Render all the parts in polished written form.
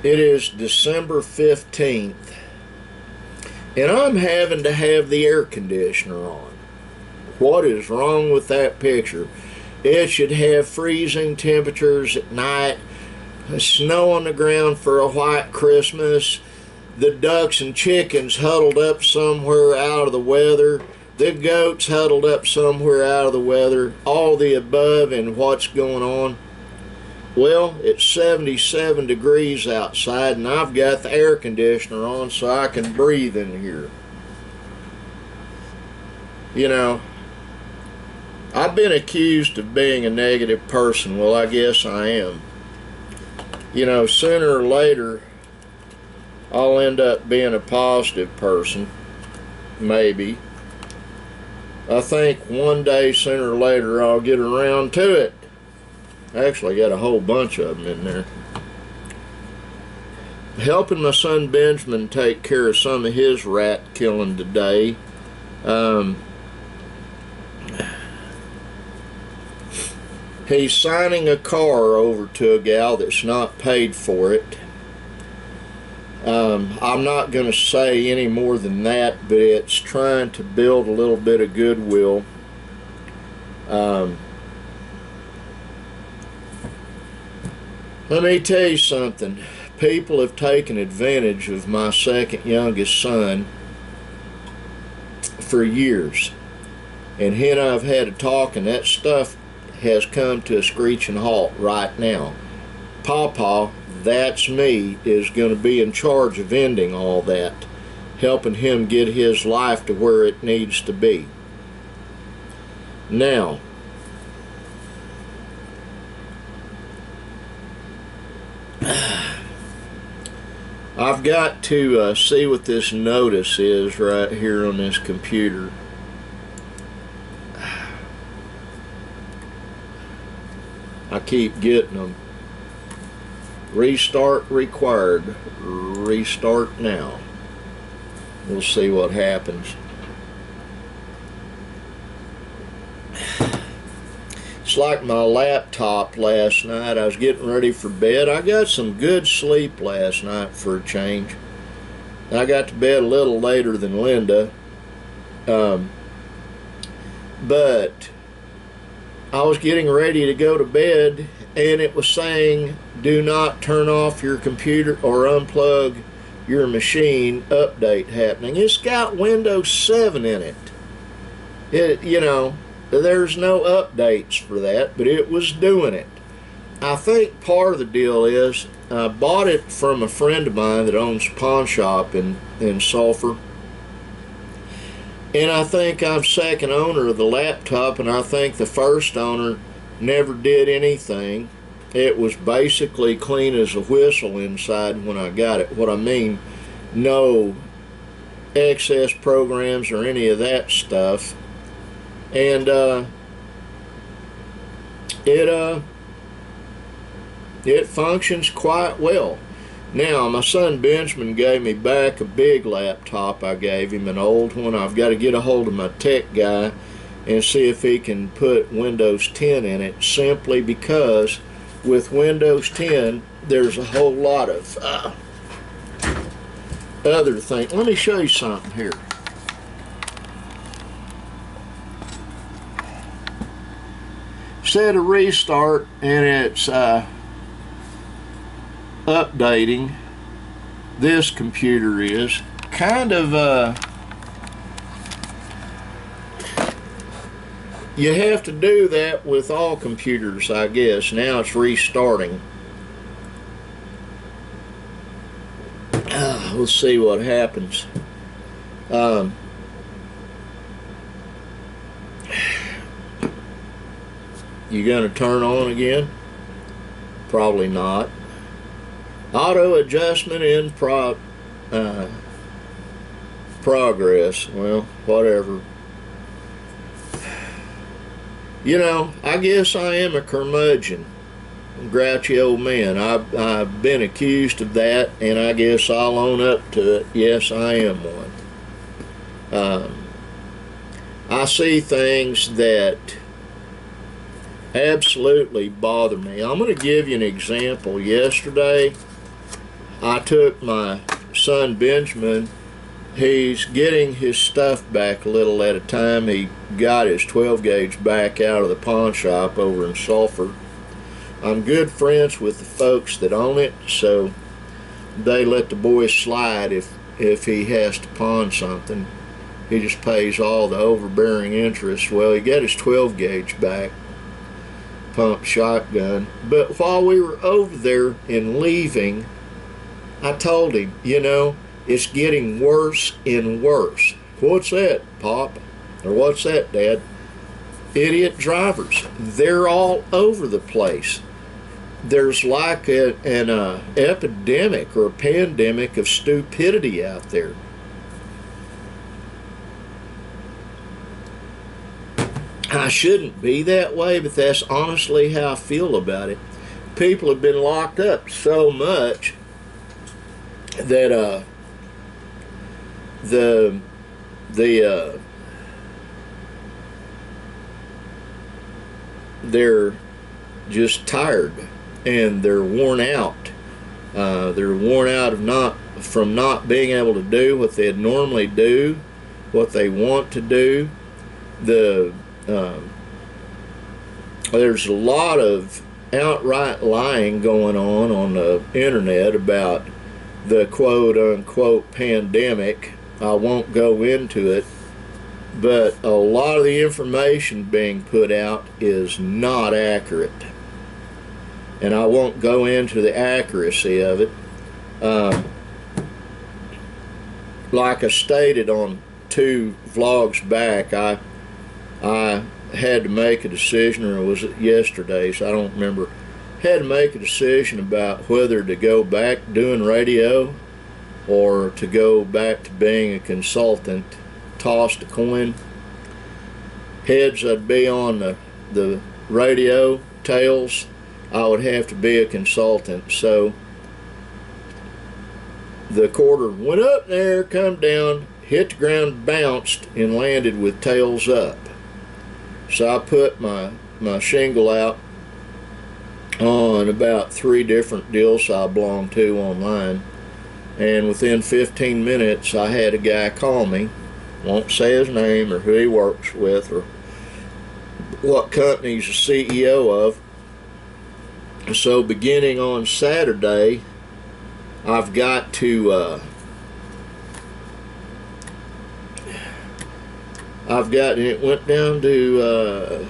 It is December 15th, and I'm having to have the air conditioner on. What is wrong with that picture? It should have freezing temperatures at night, snow on the ground for a white Christmas, the ducks and chickens huddled up somewhere out of the weather, the goats huddled up somewhere out of the weather, all the above and what's going on. Well, it's 77 degrees outside and I've got the air conditioner on so I can breathe in here. You know, I've been accused of being a negative person. Well, I guess I am. You know, sooner or later, I'll end up being a positive person. Maybe. I think one day, sooner or later, I'll get around to it. I actually got a whole bunch of them in there. Helping my son Benjamin take care of some of his rat killing today. He's signing a car over to a gal that's not paid for it. I'm not going to say any more than that, but it's trying to build a little bit of goodwill. Let me tell you something. People have taken advantage of my second youngest son for years. And he and I have had a talk, and that stuff has come to a screeching halt right now. Pawpaw, that's me, is going to be in charge of ending all that, helping him get his life to where it needs to be. Now, I've got to see what this notice is right here on this computer. I keep getting them. Restart required. Restart now. We'll see what happens. It's like my laptop last night. I was getting ready for bed. I got some good sleep last night for a change. I got to bed a little later than Linda. But I was getting ready to go to bed and it was saying, do not turn off your computer or unplug your machine, update happening. It's got Windows 7 in it. You know, there's no updates for that, but it was doing it. I think part of the deal is I bought it from a friend of mine that owns a pawn shop in Sulphur. And I think I'm second owner of the laptop, and I think the first owner never did anything. It was basically clean as a whistle inside when I got it. What I mean, no excess programs or any of that stuff. And it functions quite well. Now, my son Benjamin gave me back a big laptop I gave him, an old one. I've got to get a hold of my tech guy and see if he can put Windows 10 in it, simply because with Windows 10, there's a whole lot of other things. Let me show you something here. Set a restart, and it's updating. This computer is kind of you have to do that with all computers, I guess. Now it's restarting. We'll see what happens. You gonna turn on again? Probably not. Auto adjustment in progress. Well, whatever. You know, I guess I am a curmudgeon, grouchy old man. I've been accused of that, and I guess I'll own up to it. Yes, I am one. I see things that absolutely bother me. I'm going to give you an example. Yesterday, I took my son Benjamin. He's getting his stuff back a little at a time. He got his 12 gauge back out of the pawn shop over in Sulphur. I'm good friends with the folks that own it, so they let the boy slide if he has to pawn something. He just pays all the overbearing interest. Well, he got his 12 gauge back, pump shotgun. But while we were over there and leaving, I told him, you know, it's getting worse and worse. What's that, Pop? Or what's that, Dad? Idiot drivers. They're all over the place. There's like an epidemic or a pandemic of stupidity out there. I shouldn't be that way, but that's honestly how I feel about it. People have been locked up so much that they're just tired and they're worn out. They're worn out from not being able to do what they'd normally do, what they want to do. There's a lot of outright lying going on the internet about the quote-unquote pandemic. I won't go into it, but a lot of the information being put out is not accurate, and I won't go into the accuracy of it. Like I stated on 2 vlogs back, I had to make a decision, or was it yesterday's, I don't remember. Had to make a decision about whether to go back doing radio or to go back to being a consultant. Tossed a coin. Heads, I'd be on the radio. Tails, I would have to be a consultant. So the quarter went up there, come down, hit the ground, bounced, and landed with tails up. So I put my shingle out on about 3 different deals I belong to online, and within 15 minutes I had a guy call me. Won't say his name or who he works with or what company he's the CEO of. So beginning on Saturday, I've got to it went down to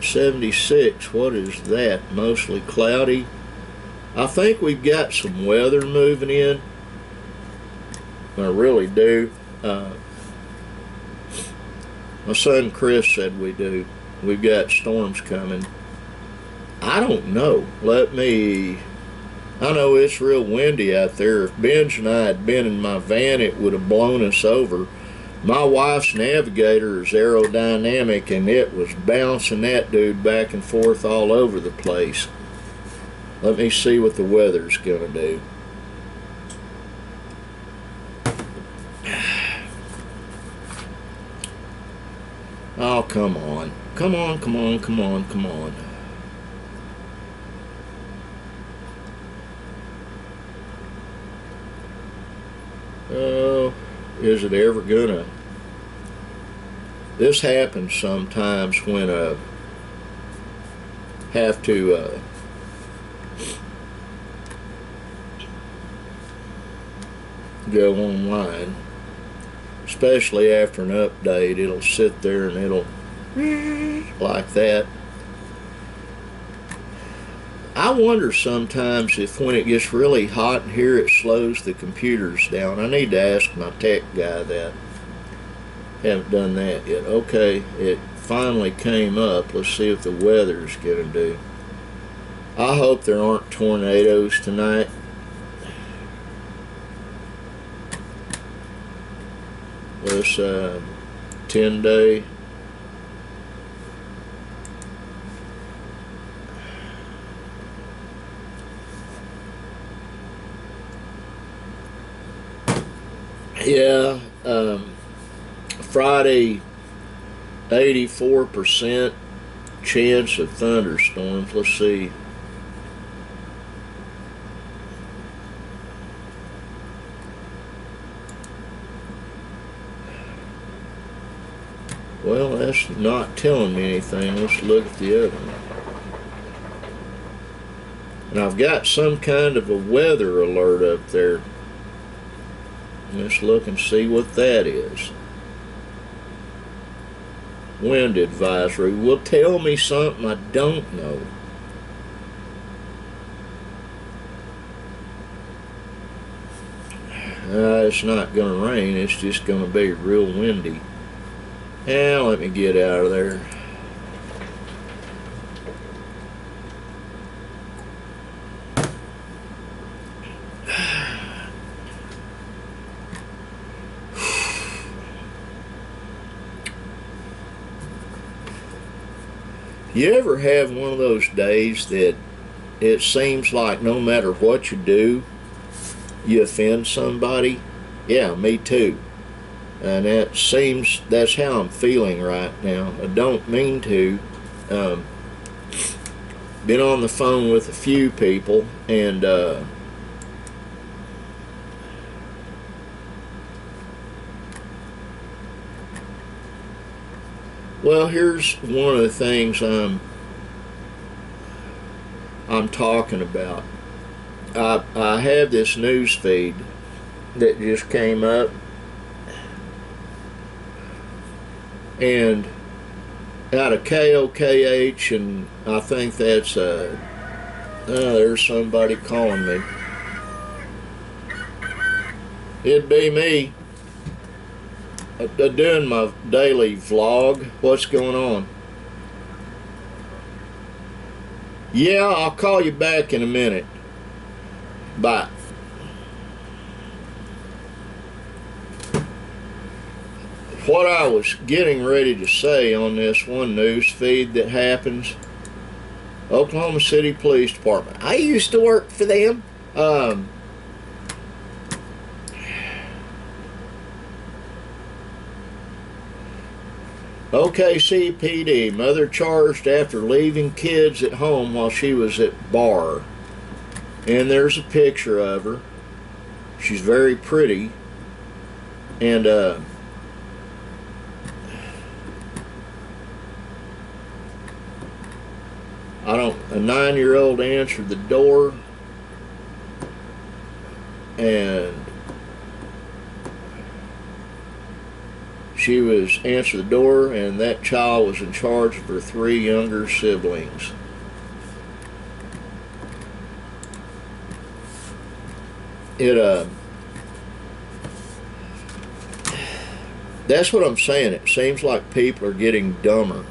76. What is that? Mostly cloudy. I think we've got some weather moving in. I really do. My son Chris said we do. We've got storms coming. I don't know. I know it's real windy out there. If Benj and I had been in my van, it would have blown us over. My wife's Navigator is aerodynamic, and it was bouncing that dude back and forth all over the place. Let me see what the weather's gonna do. Oh, come on. Come on, come on, come on, come on. Oh, is it ever gonna? This happens sometimes when I have to go online. Especially after an update, it'll sit there and it'll like that. I wonder sometimes if when it gets really hot in here it slows the computers down. I need to ask my tech guy that. Haven't done that yet. Okay, it finally came up. Let's see what the weather's gonna do. I hope there aren't tornadoes tonight. This 10-day. Yeah, Friday, 84% chance of thunderstorms. Let's see. Well, that's not telling me anything. Let's look at the other one. And I've got some kind of a weather alert up there. Let's look and see what that is. Wind advisory. Well, tell me something I don't know. It's not going to rain. It's just going to be real windy. And let me get out of there. You ever have one of those days that it seems like no matter what you do, you offend somebody? Yeah, me too. And that's how I'm feeling right now. I don't mean to. Been on the phone with a few people, and well, here's one of the things I'm talking about. I have this news feed that just came up, and out of KOKH, and I think that's there's somebody calling me. It'd be me doing my daily vlog. What's going on? Yeah, I'll call you back in a minute. Bye. What I was getting ready to say on this one news feed that happens, Oklahoma City Police Department. I used to work for them. OKCPD, mother charged after leaving kids at home while she was at bar. And there's a picture of her. She's very pretty. And a 9-year-old answered the door, and she was answered the door, and that child was in charge of her 3 younger siblings. That's what I'm saying. It seems like people are getting dumber.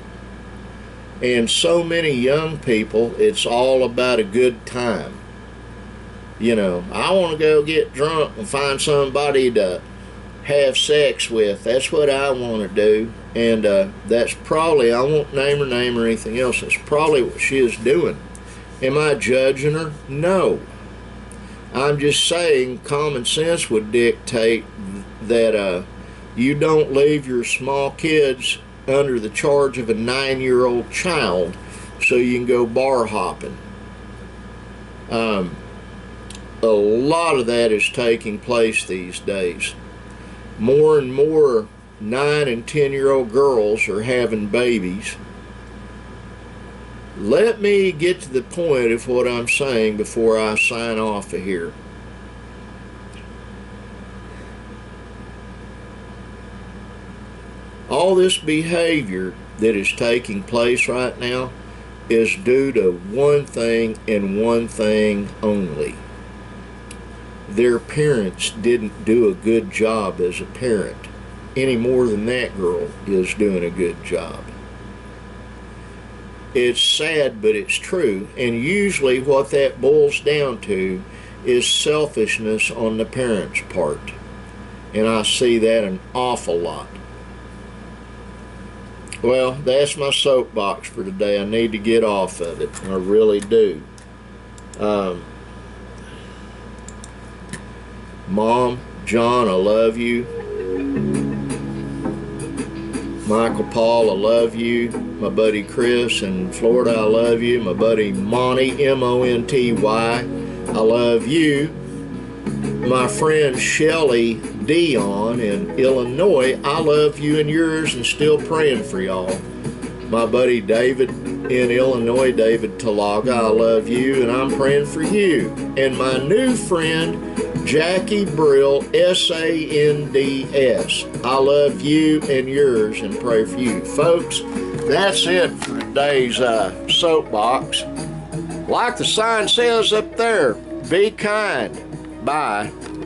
And so many young people, it's all about a good time. You know, I want to go get drunk and find somebody to have sex with. That's what I want to do. And that's probably, I won't name her name or anything else, that's probably what she is doing. Am I judging her? No. I'm just saying common sense would dictate that you don't leave your small kids under the charge of a 9-year-old child so you can go bar hopping. A lot of that is taking place these days. More and more 9 and 10-year-old girls are having babies. Let me get to the point of what I'm saying before I sign off of here. All this behavior that is taking place right now is due to one thing and one thing only. Their parents didn't do a good job as a parent, any more than that girl is doing a good job. It's sad, but it's true, and usually what that boils down to is selfishness on the parents' part, and I see that an awful lot. Well, that's my soapbox for today. I need to get off of it. I really do. Mom, John, I love you. Michael, Paul, I love you. My buddy Chris in Florida, I love you. My buddy Monty, M-O-N-T-Y, I love you. My friend Shelly Dion in Illinois, I love you and yours and still praying for y'all. My buddy David in Illinois, David Talaga, I love you and I'm praying for you. And my new friend, Jackie Brill, SANDS, I love you and yours and pray for you. Folks, that's it for today's soapbox. Like the sign says up there, be kind. Bye.